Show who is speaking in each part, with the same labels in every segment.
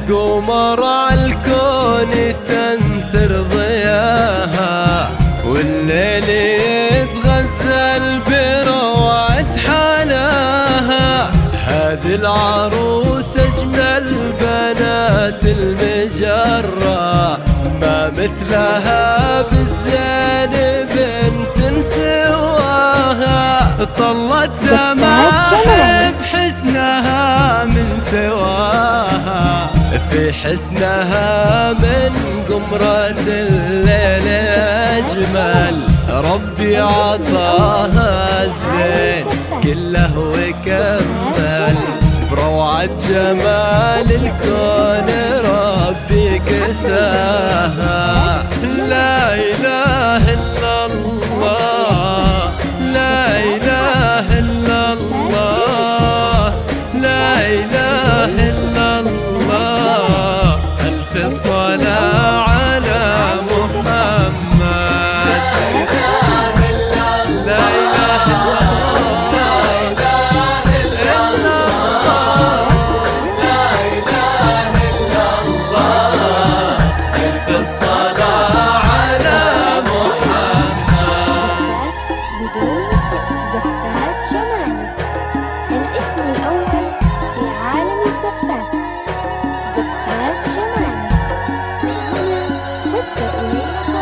Speaker 1: قمر عالكون تنثر ضياها، والليل يتغزل بروعة حلاها. هذه العروس أجمل بنات المجرة، ما مثلها بالزين بنت سواها. طلت سماح بحسنها من سواها، في حسنها من قمرة الليل أجمل. ربي عطاها الزين كله وكمل، بروعة جمال الكون ربي كساها. لا إله إلا الله، لا إله إلا الله، لا إله إلا الله. ألف صلاة على محمد.
Speaker 2: زفات جمالك الاسم الأول في عالم الزفات. زفات جمالك من هنا تبدأ ليلة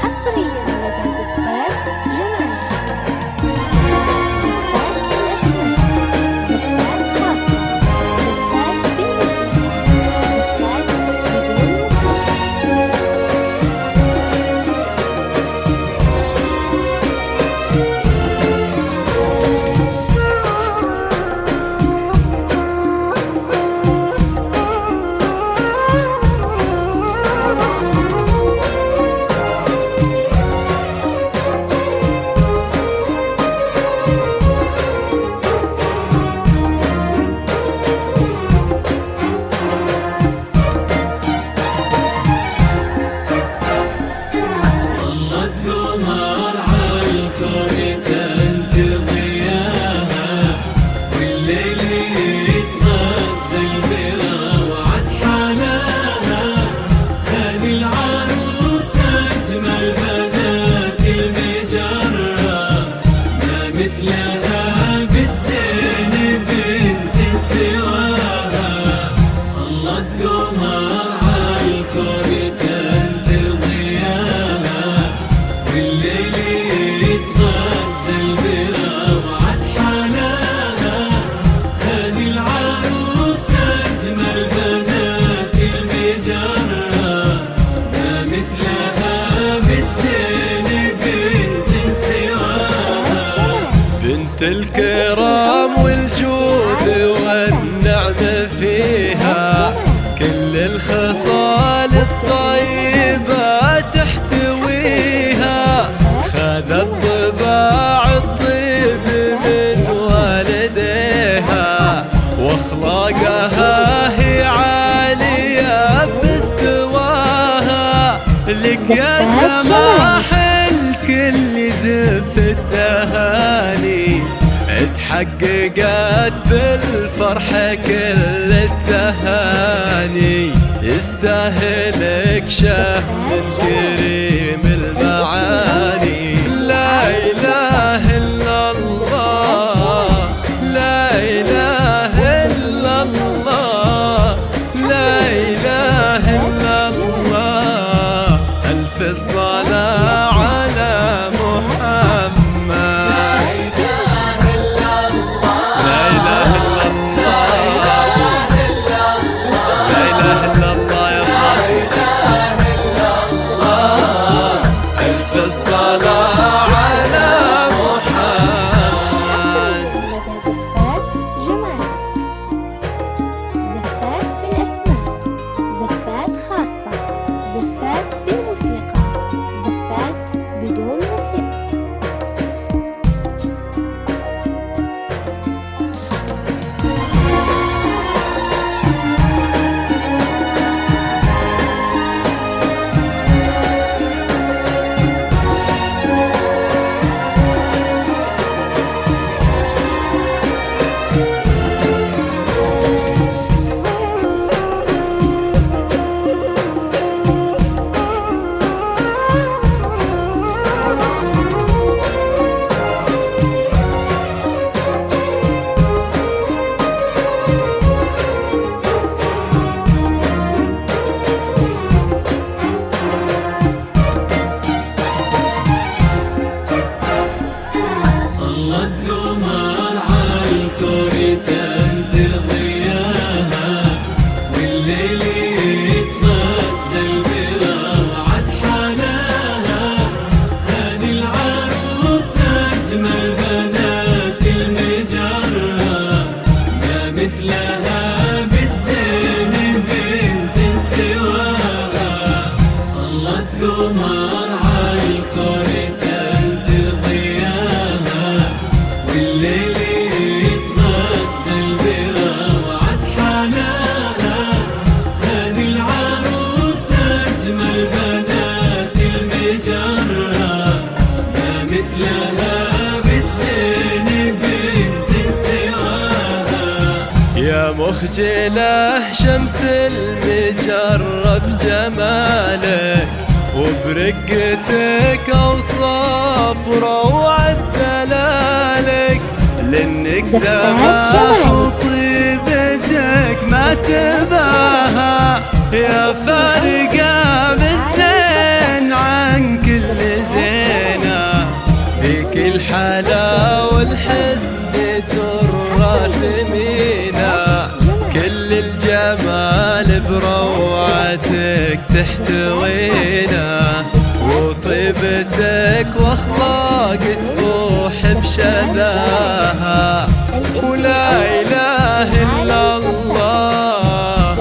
Speaker 2: حصريا لدى زفات جمالك. زفات بالأسماء، زفات خاصة، زفات بالموسيقى، زفات بدون موسيقى.
Speaker 1: الكرام والجود والنعم فيها، كل الخصال الطيبة تحتويها. خذت طباع الطيب من والديها، واخلاقها هي عالية باستواها. لك يا سماح الكل زف التهاني، اتحققت بالفرحة كل التهاني. يستاهلك شهم من كريم المعاني. لا إله إلا الله، لا إله إلا الله، لا إله إلا الله. ألف الصلاة على محمد.
Speaker 2: زفات بالموسيقى، زفات
Speaker 3: طلت قمر عالكون تنذر ضياها، والليل يتغسل بروعة حناها. هذه العروس أجمل بنات المجرة، ما مثلها بالسن بنت سواها.
Speaker 1: يا مخجله شمس المجرة بجمالك، وبرقتك اوصاف روعة دلالك. لانك سماح وطيبتك ما تباهى، يا فارقة بالزين عن كل زينة. فيك الحلا والحسن ترى ثمينة، كل الجمال بروعتك تحتوينا. وطيبتك واخلاق تفوح بشذاها. ولا اله الا الله،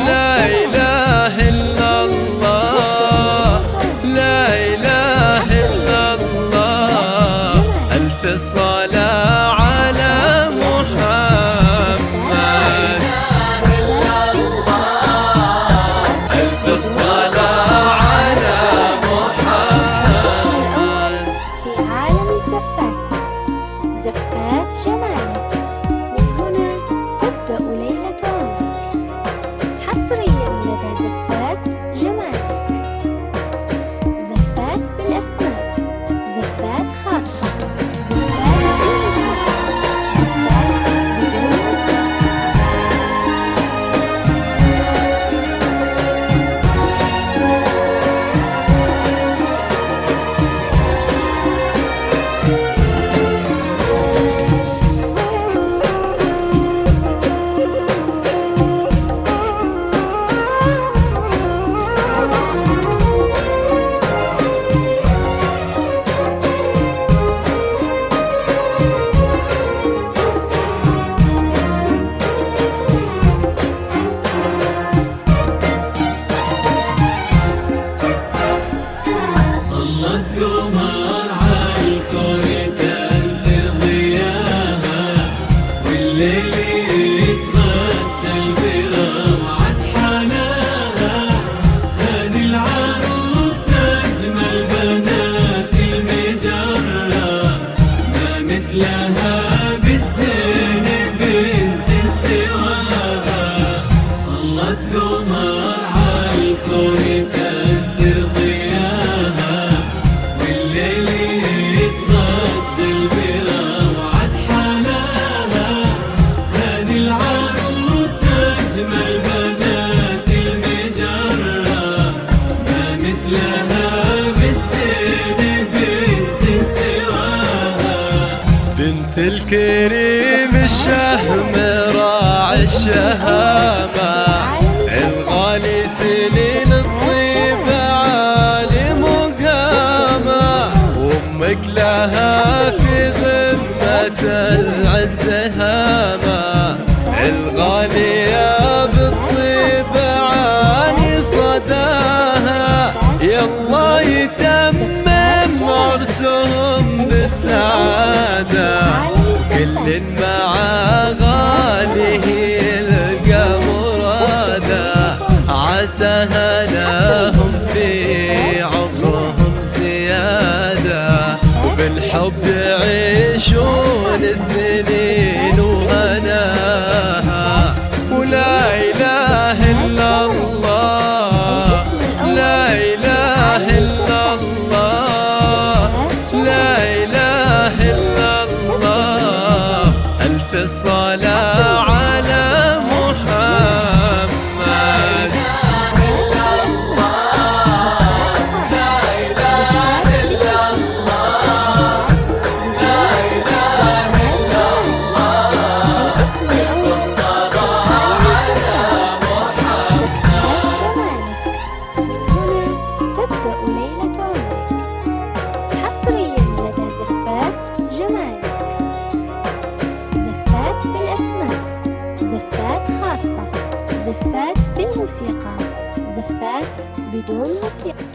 Speaker 1: لا اله الا الله، لا اله الا الله. الف صلاة على محمد، الف صلاة على محمد.
Speaker 2: في عالم الزفات، زفات جمالك، من هنا تبدأ ليلة عمرك. حصريا لدى زفات جمالك. زفات بالأسماء، زفات خاصة، زفات بالموسيقى، زفات بدون موسيقى.
Speaker 3: طلت قمر عالكون تنذر ضياها، والليل يتغسل بروعة حناها. هذه العروس أجمل بنات المجرة، ما مثلها بالسن بنت سواها. طلت قمر عالكون تنذر ضياها، والليل يتغسل بروعة حناها. هذه العروس أجمل بنات المجرة، ما مثلها بالسن بنت سواها.
Speaker 1: بنت الكريم الشهم راعي الشهامة، الغالي سنين الطيب عالي مقامة. وامك لها في غمة العز هامة، الغالية بالطيب عالي صداها. يلا يتمم عرسهم بالسعادة، كل مع غاليه يلقى مراده. عسى هناهم في عمرهم زيادة، وبالحب يعيشون السنين وهناها. ولا إله إلا الله، لا إله إلا الله، لا إله إلا الله. ألف صلاة على محمد.
Speaker 2: زفات بالموسيقى، زفات بدون موسيقى.